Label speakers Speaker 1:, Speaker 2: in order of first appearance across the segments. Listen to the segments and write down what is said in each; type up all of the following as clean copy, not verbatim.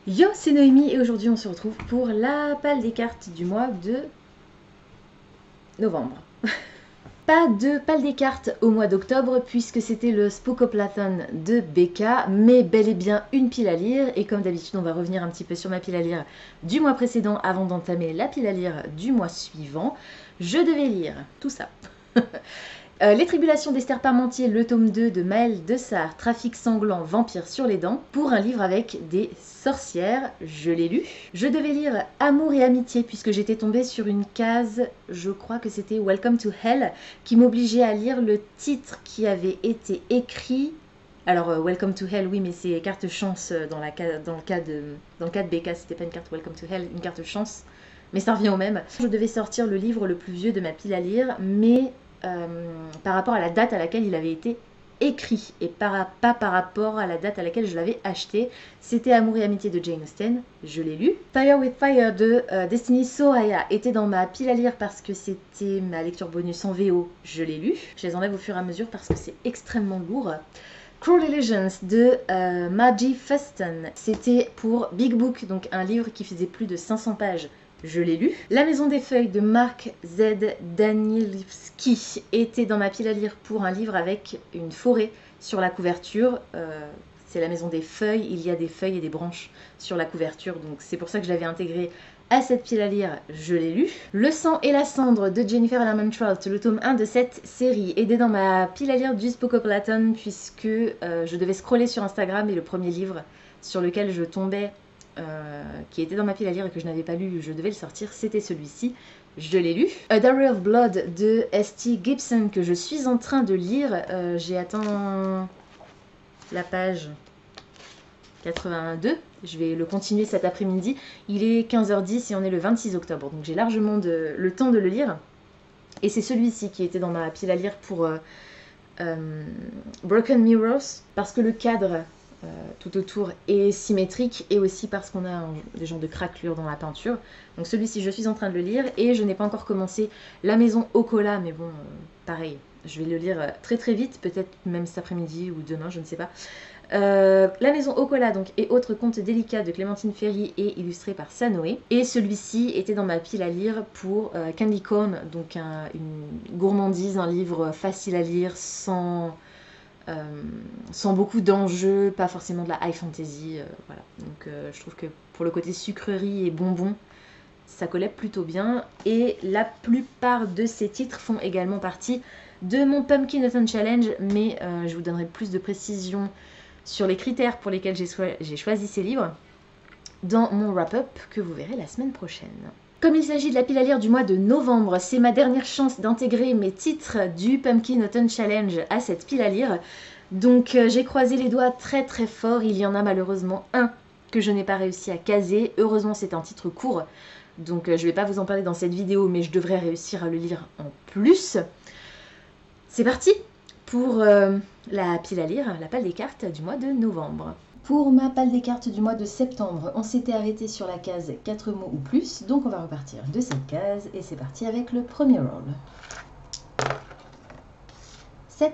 Speaker 1: Yo, c'est Noémie et aujourd'hui on se retrouve pour la palle des cartes du mois de novembre. Pas de palle des cartes au mois d'octobre puisque c'était le Spookoplathon de Becca, mais bel et bien une pile à lire. Et comme d'habitude, on va revenir un petit peu sur ma pile à lire du mois précédent avant d'entamer la pile à lire du mois suivant. Je devais lire tout ça. Les Tribulations d'Esther Parmentier, le tome 2 de Maëlle Dessart, Trafic sanglant, vampire sur les dents, pour un livre avec des sorcières. Je l'ai lu. Je devais lire Amour et amitié puisque j'étais tombée sur une case, je crois que c'était Welcome to Hell, qui m'obligeait à lire le titre qui avait été écrit. Alors, Welcome to Hell, oui, mais c'est carte chance dans le cas de Becca, c'était pas une carte Welcome to Hell, une carte chance. Mais ça revient au même. Je devais sortir le livre le plus vieux de ma pile à lire, mais par rapport à la date à laquelle il avait été écrit et pas par rapport à la date à laquelle je l'avais acheté. C'était Amour et amitié de Jane Austen, je l'ai lu. Fire with Fire de Destiny Soraya était dans ma pile à lire parce que c'était ma lecture bonus en VO, je l'ai lu. Je les enlève au fur et à mesure parce que c'est extrêmement lourd. Cruel Illusions de Margie Fuston, c'était pour Big Book, donc un livre qui faisait plus de 500 pages. Je l'ai lu. La Maison des Feuilles de Mark Z. Danielewski était dans ma pile à lire pour un livre avec une forêt sur la couverture. C'est la Maison des Feuilles, il y a des feuilles et des branches sur la couverture, donc c'est pour ça que je l'avais intégré à cette pile à lire, je l'ai lu. Le sang et la cendre de Jennifer Lerman Trout, le tome 1 de cette série, était dans ma pile à lire du Spookoplathon puisque je devais scroller sur Instagram et le premier livre sur lequel je tombais qui était dans ma pile à lire et que je n'avais pas lu, je devais le sortir, c'était celui-ci. Je l'ai lu. A Diary of Blood de S.T. Gibson que je suis en train de lire. J'ai atteint la page 82. Je vais le continuer cet après-midi. Il est 15h10 et on est le 26 octobre. Donc j'ai largement le temps de le lire. Et c'est celui-ci qui était dans ma pile à lire pour Broken Mirrors. Parce que le cadre tout autour est symétrique et aussi parce qu'on a des genres de craquelures dans la peinture. Donc celui-ci, je suis en train de le lire et je n'ai pas encore commencé La Maison au Cola, mais bon, pareil, je vais le lire très très vite, peut-être même cet après-midi ou demain, je ne sais pas. La Maison au Cola donc, et autres contes délicats de Clémentine Ferry et illustré par Sanoé. Et celui-ci était dans ma pile à lire pour Candy Corn, donc une gourmandise, un livre facile à lire sans beaucoup d'enjeux, pas forcément de la high fantasy. Voilà. Donc je trouve que pour le côté sucrerie et bonbons, ça collait plutôt bien. Et la plupart de ces titres font également partie de mon Pumpkin Autumn Challenge, mais je vous donnerai plus de précisions sur les critères pour lesquels j'ai choisi ces livres dans mon wrap-up que vous verrez la semaine prochaine. Comme il s'agit de la pile à lire du mois de novembre, c'est ma dernière chance d'intégrer mes titres du Pumpkin Autumn Challenge à cette pile à lire. Donc j'ai croisé les doigts très très fort, il y en a malheureusement un que je n'ai pas réussi à caser. Heureusement c'est un titre court, donc je ne vais pas vous en parler dans cette vidéo, mais je devrais réussir à le lire en plus. C'est parti pour la pile à lire, la palle des cartes du mois de novembre. Pour ma palle des cartes du mois de septembre, on s'était arrêté sur la case 4 mots ou plus, donc on va repartir de cette case et c'est parti avec le premier roll. 7,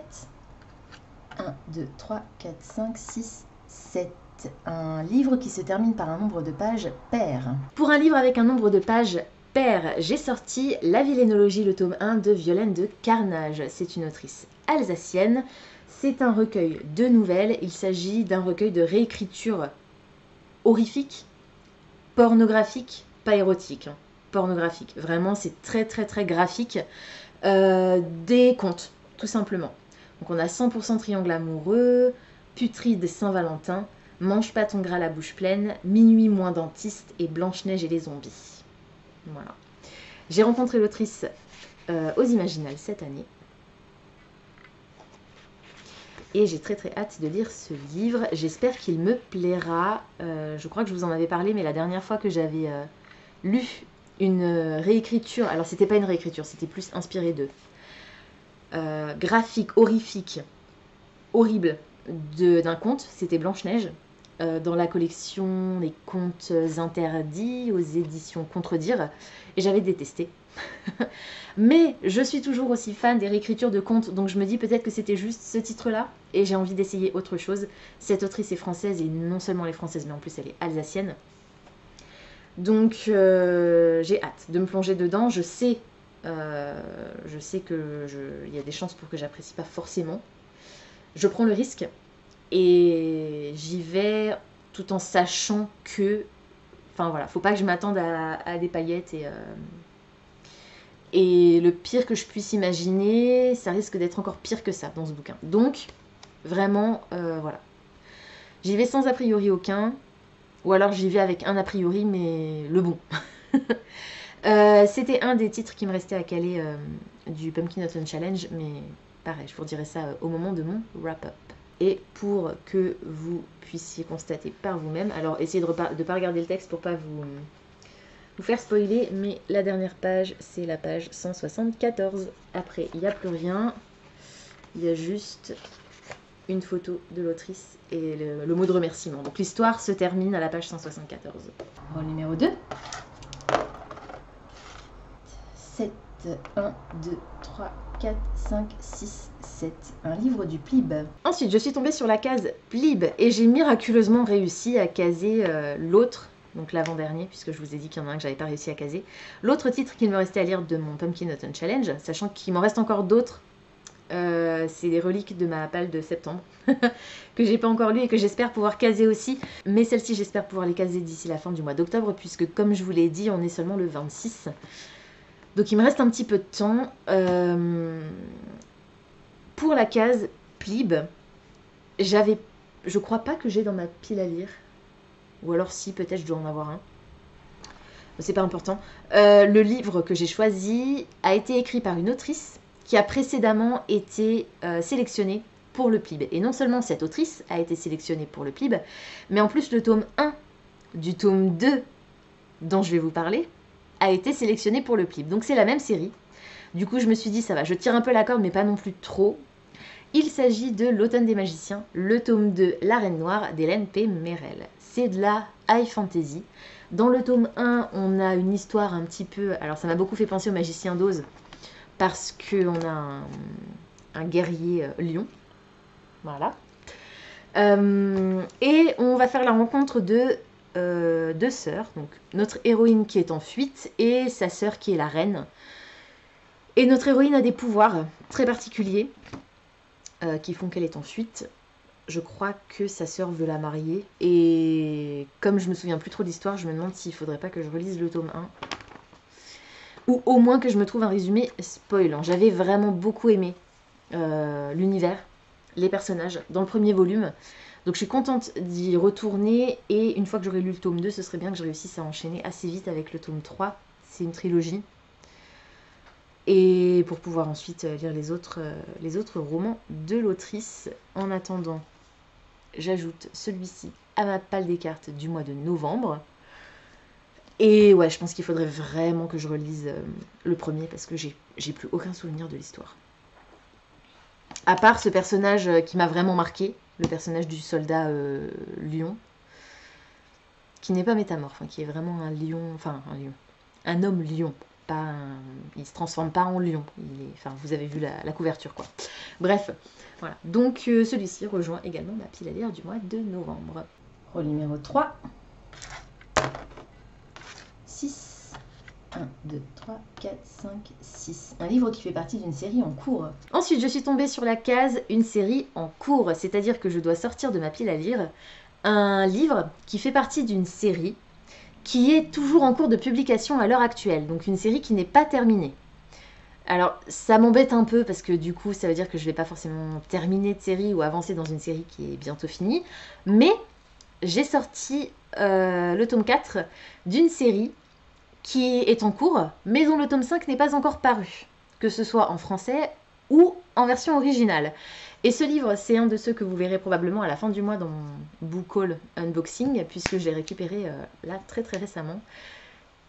Speaker 1: 1, 2, 3, 4, 5, 6, 7. Un livre qui se termine par un nombre de pages pair. Pour un livre avec un nombre de pages pair, j'ai sorti La Villénologie, le tome 1 de Violaine de Carnage. C'est une autrice alsacienne. C'est un recueil de nouvelles. Il s'agit d'un recueil de réécriture horrifique, pornographique, pas érotique. Pornographique. Vraiment, c'est très très très graphique. Des contes, tout simplement. Donc on a 100% triangle amoureux, Putride Saint-Valentin, Mange pas ton gras la bouche pleine, Minuit moins dentiste et Blanche-Neige et les zombies. Voilà. J'ai rencontré l'autrice aux Imaginales cette année. Et j'ai très très hâte de lire ce livre. J'espère qu'il me plaira. Je crois que je vous en avais parlé, mais la dernière fois que j'avais lu une réécriture, alors c'était pas une réécriture, c'était plus inspiré d'eux. Graphique, horrifique, horrible d'un conte, c'était Blanche-Neige, dans la collection Les Contes Interdits aux éditions Contredire, et j'avais détesté. Mais je suis toujours aussi fan des réécritures de contes, donc je me dis peut-être que c'était juste ce titre-là, et j'ai envie d'essayer autre chose. Cette autrice est française, et non seulement elle est française, mais en plus elle est alsacienne. Donc j'ai hâte de me plonger dedans. Je sais que il y a des chances pour que j'apprécie pas forcément. Je prends le risque, et j'y vais tout en sachant que... Enfin voilà, faut pas que je m'attende à des paillettes et le pire que je puisse imaginer, ça risque d'être encore pire que ça dans ce bouquin. Donc, vraiment, voilà. J'y vais sans a priori aucun, ou alors j'y vais avec un a priori, mais le bon. C'était un des titres qui me restait à caler du Pumpkin Autumn Challenge, mais pareil, je vous redirai ça au moment de mon wrap-up. Et pour que vous puissiez constater par vous-même, alors essayez de ne pas regarder le texte pour pas vous faire spoiler, mais la dernière page, c'est la page 174. Après, il n'y a plus rien. Il y a juste une photo de l'autrice et le mot de remerciement. Donc l'histoire se termine à la page 174. Rôle numéro 2. 7, 1, 2, 3, 4, 5, 6, 7. Un livre du Plib. Ensuite, je suis tombée sur la case Plib et j'ai miraculeusement réussi à caser l'autre, donc l'avant-dernier, puisque je vous ai dit qu'il y en a un que j'avais pas réussi à caser. L'autre titre qu'il me restait à lire de mon Pumpkin Autumn Challenge, sachant qu'il m'en reste encore d'autres, c'est les reliques de ma palle de septembre, que j'ai pas encore lu et que j'espère pouvoir caser aussi. Mais celle-ci, j'espère pouvoir les caser d'ici la fin du mois d'octobre, puisque comme je vous l'ai dit, on est seulement le 26. Donc il me reste un petit peu de temps. Pour la case Plib, je crois pas que j'ai dans ma pile à lire. Ou alors si, peut-être je dois en avoir un. C'est pas important. Le livre que j'ai choisi a été écrit par une autrice qui a précédemment été sélectionnée pour le Plib. Et non seulement cette autrice a été sélectionnée pour le Plib, mais en plus le tome 1 du tome 2 dont je vais vous parler a été sélectionné pour le Plib. Donc c'est la même série. Du coup je me suis dit ça va, je tire un peu la corde mais pas non plus trop. Il s'agit de L'Automne des Magiciens, le tome 2 La Reine Noire d'Hélène P. Merel. C'est de la high fantasy. Dans le tome 1, on a une histoire un petit peu... Alors ça m'a beaucoup fait penser au Magicien d'Oz, parce qu'on a un guerrier lion. Voilà. Et on va faire la rencontre de deux sœurs. Donc notre héroïne qui est en fuite et sa sœur qui est la reine. Et notre héroïne a des pouvoirs très particuliers qui font qu'elle est en fuite. Je crois que sa sœur veut la marier. Et comme je me souviens plus trop de l'histoire, je me demande s'il faudrait pas que je relise le tome 1. Ou au moins que je me trouve un résumé spoilant. J'avais vraiment beaucoup aimé l'univers, les personnages, dans le premier volume. Donc je suis contente d'y retourner. Et une fois que j'aurai lu le tome 2, ce serait bien que je réussisse à enchaîner assez vite avec le tome 3. C'est une trilogie. Et pour pouvoir ensuite lire les autres romans de l'autrice. En attendant, j'ajoute celui-ci à ma palle des cartes du mois de novembre. Et ouais, je pense qu'il faudrait vraiment que je relise le premier parce que j'ai plus aucun souvenir de l'histoire. À part ce personnage qui m'a vraiment marqué, le personnage du soldat lion, qui n'est pas métamorphe, hein, qui est vraiment un lion, enfin un lion, un homme lion. Il se transforme pas en lion. Vous avez vu la couverture, quoi. Bref, voilà. Donc, celui-ci rejoint également ma pile à lire du mois de novembre. Rôle numéro 3. 6. 1, 2, 3, 4, 5, 6. Un livre qui fait partie d'une série en cours. Ensuite, je suis tombée sur la case une série en cours. C'est-à-dire que je dois sortir de ma pile à lire un livre qui fait partie d'une série qui est toujours en cours de publication à l'heure actuelle, donc une série qui n'est pas terminée. Alors, ça m'embête un peu, parce que du coup, ça veut dire que je ne vais pas forcément terminer de série ou avancer dans une série qui est bientôt finie, mais j'ai sorti le tome 4 d'une série qui est en cours, mais dont le tome 5 n'est pas encore paru, que ce soit en français ou en version originale. Et ce livre, c'est un de ceux que vous verrez probablement à la fin du mois dans mon book haul unboxing, puisque je l'ai récupéré là très très récemment.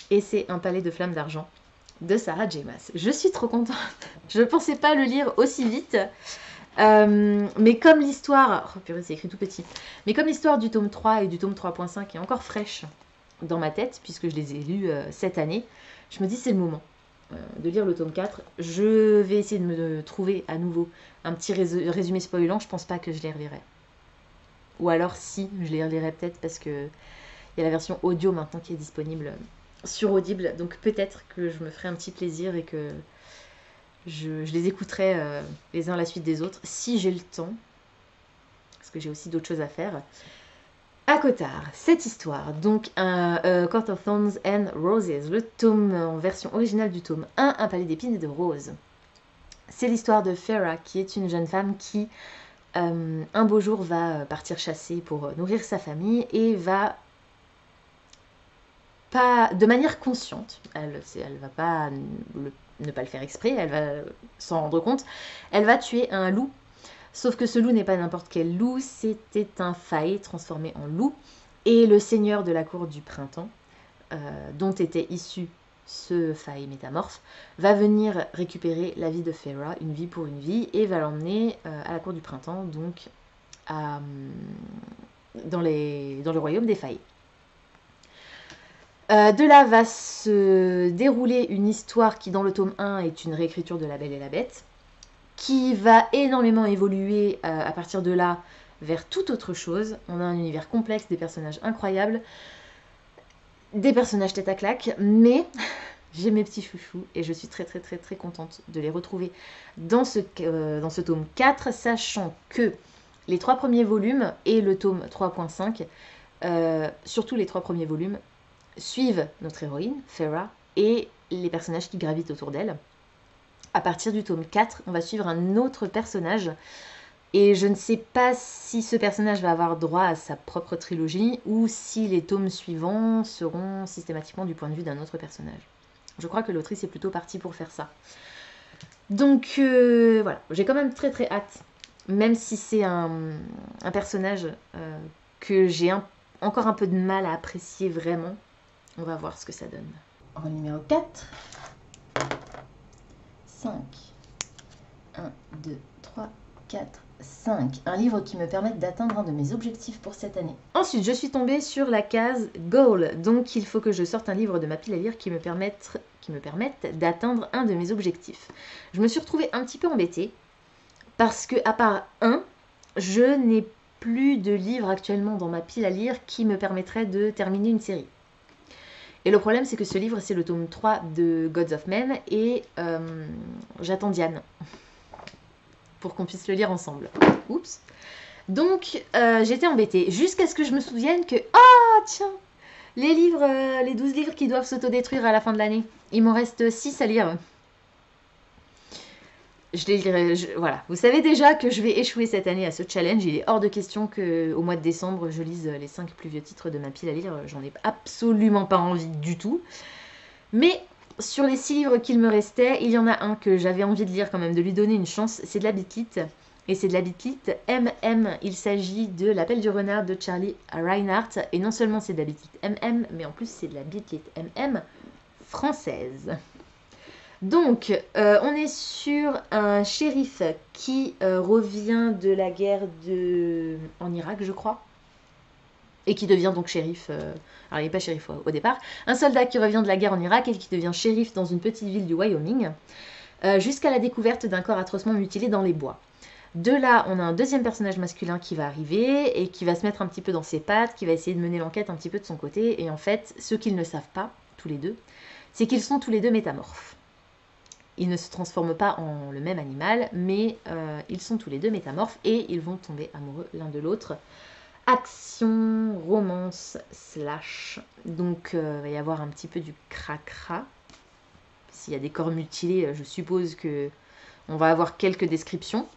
Speaker 1: Et c'est Un palais de flammes d'argent de Sarah J. Maas. Je suis trop contente. Je ne pensais pas le lire aussi vite. Mais comme l'histoire... Oh purée, c'est écrit tout petit. Mais comme l'histoire du tome 3 et du tome 3.5 est encore fraîche dans ma tête, puisque je les ai lus cette année, je me dis c'est le moment. de lire le tome 4. Je vais essayer de me trouver à nouveau un petit résumé spoilant. Je pense pas que je les relirai. Ou alors si, je les relirai peut-être parce que il y a la version audio maintenant qui est disponible sur Audible. Donc peut-être que je me ferai un petit plaisir et que je les écouterai les uns à la suite des autres si j'ai le temps. Parce que j'ai aussi d'autres choses à faire. À Cotard, cette histoire, donc un Court of Thorns and Roses, le tome en version originale du tome 1, un palais d'épines et de roses. C'est l'histoire de Feyre, qui est une jeune femme qui, un beau jour, va partir chasser pour nourrir sa famille et va, pas, de manière consciente, elle va pas ne pas le faire exprès, elle va s'en rendre compte, elle va tuer un loup. Sauf que ce loup n'est pas n'importe quel loup, c'était un faille transformé en loup. Et le seigneur de la cour du printemps, dont était issu ce faille métamorphe, va venir récupérer la vie de Feyre, une vie pour une vie, et va l'emmener à la cour du printemps, donc dans le royaume des failles. De là va se dérouler une histoire qui, dans le tome 1, est une réécriture de La Belle et la Bête, qui va énormément évoluer à partir de là vers toute autre chose. On a un univers complexe, des personnages incroyables, des personnages tête à claque, mais j'ai mes petits chouchous et je suis très très très très contente de les retrouver dans ce tome 4, sachant que les 3 premiers volumes et le tome 3.5, surtout les 3 premiers volumes, suivent notre héroïne, Feyre, et les personnages qui gravitent autour d'elle. À partir du tome 4, on va suivre un autre personnage. Et je ne sais pas si ce personnage va avoir droit à sa propre trilogie ou si les tomes suivants seront systématiquement du point de vue d'un autre personnage. Je crois que l'autrice est plutôt partie pour faire ça. Donc voilà, j'ai quand même très très hâte. Même si c'est un personnage que j'ai encore un peu de mal à apprécier vraiment. On va voir ce que ça donne. En numéro 4. 5, 1, 2, 3, 4, 5. Un livre qui me permette d'atteindre un de mes objectifs pour cette année. Ensuite, je suis tombée sur la case Goal. Donc, il faut que je sorte un livre de ma pile à lire qui me permette d'atteindre un de mes objectifs. Je me suis retrouvée un petit peu embêtée parce que, à part un, je n'ai plus de livre actuellement dans ma pile à lire qui me permettrait de terminer une série. Et le problème, c'est que ce livre, c'est le tome 3 de Gods of Men, et j'attends Diane pour qu'on puisse le lire ensemble. Oups. Donc, j'étais embêtée, jusqu'à ce que je me souvienne que, ah, tiens, les 12 livres qui doivent s'autodétruire à la fin de l'année, il m'en reste 6 à lire. Je les lirai, voilà. Vous savez déjà que je vais échouer cette année à ce challenge. Il est hors de question qu'au mois de décembre, je lise les 5 plus vieux titres de ma pile à lire. J'en ai absolument pas envie du tout. Mais sur les 6 livres qu'il me restait, il y en a un que j'avais envie de lire quand même, de lui donner une chance. C'est de la Beat Lit. Et c'est de la Beat Lit MM. Il s'agit de L'Appel du renard de Charlie Reinhardt. Et non seulement c'est de la Beat Lit MM, mais en plus c'est de la Beat Lit MM française. Donc, on est sur un shérif qui revient de la guerre en Irak, je crois, et qui devient donc shérif. Alors, il n'est pas shérif au départ. Un soldat qui revient de la guerre en Irak et qui devient shérif dans une petite ville du Wyoming, jusqu'à la découverte d'un corps atrocement mutilé dans les bois. De là, on a un deuxième personnage masculin qui va arriver et qui va se mettre un petit peu dans ses pattes, qui va essayer de mener l'enquête un petit peu de son côté. Et en fait, ce qu'ils ne savent pas, tous les deux, c'est qu'ils sont tous les deux métamorphes. Ils ne se transforment pas en le même animal, mais ils sont tous les deux métamorphes et ils vont tomber amoureux l'un de l'autre. Action, romance, slash. Donc, il va y avoir un petit peu du cracra. S'il y a des corps mutilés, je suppose que on va avoir quelques descriptions.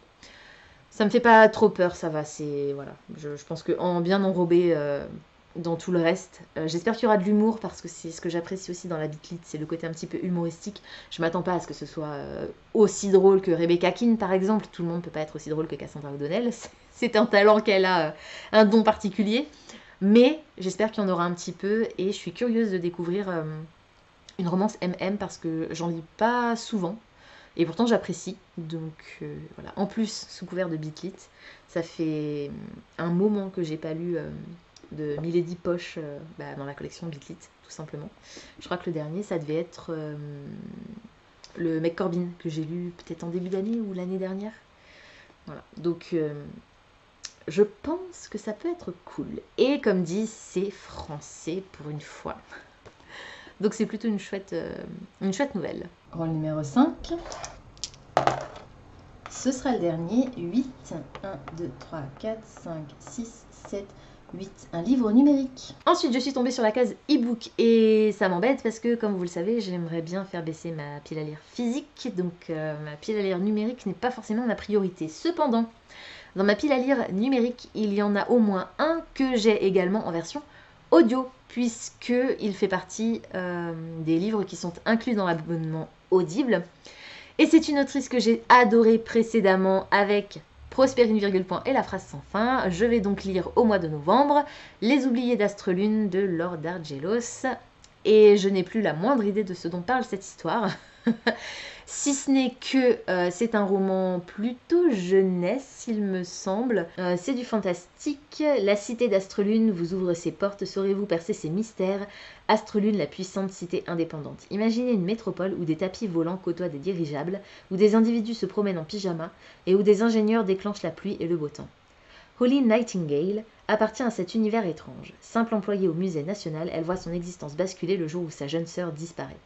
Speaker 1: Ça me fait pas trop peur, ça va. Voilà. Je pense que bien enrobé dans tout le reste. J'espère qu'il y aura de l'humour parce que c'est ce que j'apprécie aussi dans la Beat Lit, c'est le côté un petit peu humoristique. Je m'attends pas à ce que ce soit aussi drôle que Rebecca Keane par exemple. Tout le monde peut pas être aussi drôle que Cassandra O'Donnell. C'est un talent qu'elle a, un don particulier. Mais j'espère qu'il y en aura un petit peu et je suis curieuse de découvrir une romance MM parce que j'en lis pas souvent. Et pourtant j'apprécie, donc voilà. En plus, sous couvert de Beat Lit, ça fait un moment que j'ai pas lu de Milady Poche dans la collection Beat Lit, tout simplement. Je crois que le dernier, ça devait être le mec Corbin, que j'ai lu peut-être en début d'année ou l'année dernière. Voilà, donc je pense que ça peut être cool. Et comme dit, c'est français pour une fois. Donc c'est plutôt une chouette nouvelle. Rôle numéro 5. Ce sera le dernier. 8. 1, 2, 3, 4, 5, 6, 7, 8. Un livre numérique. Ensuite, je suis tombée sur la case e-book. Et ça m'embête parce que, comme vous le savez, j'aimerais bien faire baisser ma pile à lire physique. Donc ma pile à lire numérique n'est pas forcément ma priorité. Cependant, dans ma pile à lire numérique, il y en a au moins un que j'ai également en version audio, puisqu'il fait partie des livres qui sont inclus dans l'abonnement Audible. Et c'est une autrice que j'ai adorée précédemment avec Prospérine virgule point et la phrase sans fin. Je vais donc lire au mois de novembre Les oubliés d'Astrelune de Laure Dargelos. Et je n'ai plus la moindre idée de ce dont parle cette histoire. Si ce n'est que c'est un roman plutôt jeunesse, il me semble. C'est du fantastique. La cité d'Astrelune vous ouvre ses portes. Saurez-vous percer ses mystères? Astrelune, la puissante cité indépendante. Imaginez une métropole où des tapis volants côtoient des dirigeables, où des individus se promènent en pyjama et où des ingénieurs déclenchent la pluie et le beau temps. Holly Nightingale appartient à cet univers étrange. Simple employée au musée national, elle voit son existence basculer le jour où sa jeune sœur disparaît.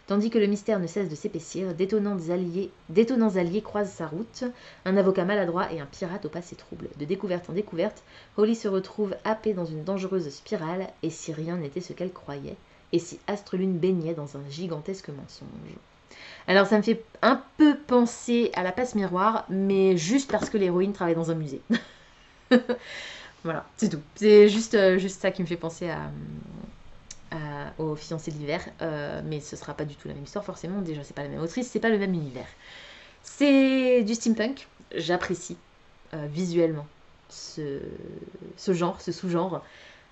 Speaker 1: Tandis que le mystère ne cesse de s'épaissir, d'étonnants alliés croisent sa route, un avocat maladroit et un pirate au passé trouble. De découverte en découverte, Holly se retrouve happée dans une dangereuse spirale, et si rien n'était ce qu'elle croyait, et si Astrelune baignait dans un gigantesque mensonge. Alors ça me fait un peu penser à la passe miroir, mais juste parce que l'héroïne travaille dans un musée. Voilà, c'est tout. C'est juste ça qui me fait penser aux fiancés d'hiver, mais ce sera pas du tout la même histoire forcément. Déjà c'est pas la même autrice, c'est pas le même univers. C'est du steampunk, j'apprécie visuellement ce genre, ce sous-genre,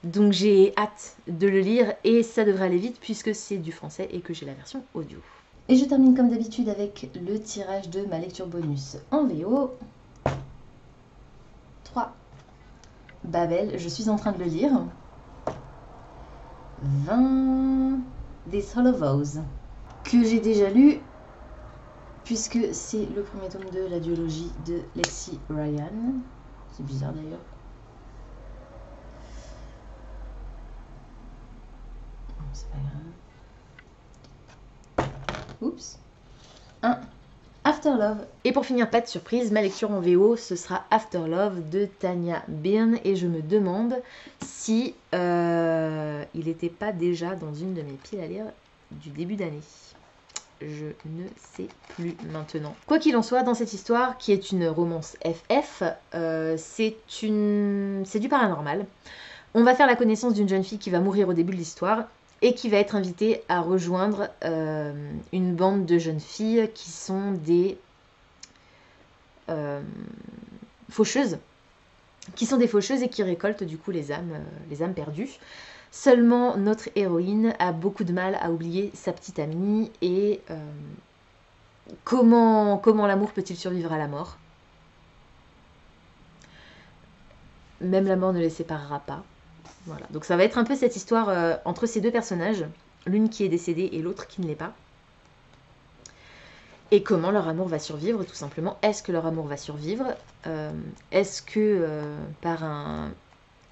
Speaker 1: donc j'ai hâte de le lire et ça devrait aller vite puisque c'est du français et que j'ai la version audio. Et je termine comme d'habitude avec le tirage de ma lecture bonus en VO. 3. Babel, je suis en train de le lire. 20 This Hollow Vows, que j'ai déjà lu, puisque c'est le premier tome de la duologie de Lexi Ryan. C'est bizarre d'ailleurs. C'est pas grave. Oups. 1. After Love. Et pour finir, pas de surprise, ma lecture en VO, ce sera After Love de Tanya Byrne. Et je me demande si il n'était pas déjà dans une de mes piles à lire du début d'année. Je ne sais plus maintenant. Quoi qu'il en soit, dans cette histoire, qui est une romance FF, c'est du paranormal. On va faire la connaissance d'une jeune fille qui va mourir au début de l'histoire et qui va être invitée à rejoindre une bande de jeunes filles qui sont des faucheuses. Qui sont des faucheuses et qui récoltent du coup les âmes perdues. Seulement, notre héroïne a beaucoup de mal à oublier sa petite amie et comment l'amour peut-il survivre à la mort? Même la mort ne les séparera pas. Voilà. Donc ça va être un peu cette histoire entre ces deux personnages, l'une qui est décédée et l'autre qui ne l'est pas. Et comment leur amour va survivre, tout simplement. Est-ce que leur amour va survivre? Est-ce que par un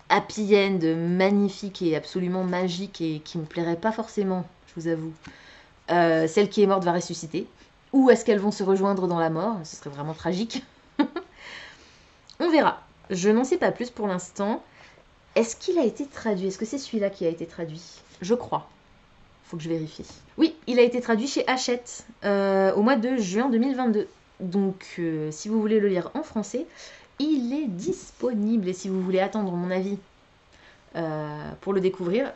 Speaker 1: happy end magnifique et absolument magique et qui me plairait pas forcément, je vous avoue, celle qui est morte va ressusciter? Ou est-ce qu'elles vont se rejoindre dans la mort? Ce serait vraiment tragique. On verra. Je n'en sais pas plus pour l'instant. Est-ce qu'il a été traduit? Est-ce que c'est celui-là qui a été traduit? Je crois. Faut que je vérifie. Oui, il a été traduit chez Hachette au mois de juin 2022. Donc, si vous voulez le lire en français, il est disponible. Et si vous voulez attendre mon avis pour le découvrir,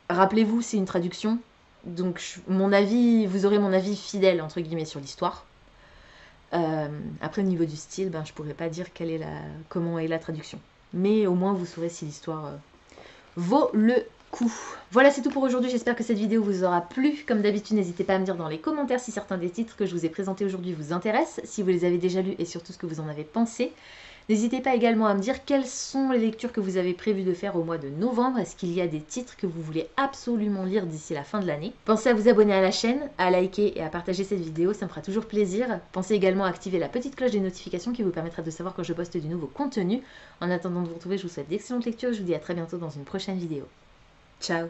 Speaker 1: rappelez-vous, c'est une traduction. Donc, mon avis, vous aurez mon avis fidèle, entre guillemets, sur l'histoire. Après, au niveau du style, je pourrais pas dire comment est la traduction. Mais au moins, vous saurez si l'histoire vaut le coup. Voilà, c'est tout pour aujourd'hui. J'espère que cette vidéo vous aura plu. Comme d'habitude, n'hésitez pas à me dire dans les commentaires si certains des titres que je vous ai présentés aujourd'hui vous intéressent, si vous les avez déjà lus et surtout ce que vous en avez pensé. N'hésitez pas également à me dire quelles sont les lectures que vous avez prévu de faire au mois de novembre. Est-ce qu'il y a des titres que vous voulez absolument lire d'ici la fin de l'année? Pensez à vous abonner à la chaîne, à liker et à partager cette vidéo, ça me fera toujours plaisir. Pensez également à activer la petite cloche des notifications qui vous permettra de savoir quand je poste du nouveau contenu. En attendant de vous retrouver, je vous souhaite d'excellentes lectures et je vous dis à très bientôt dans une prochaine vidéo. Ciao!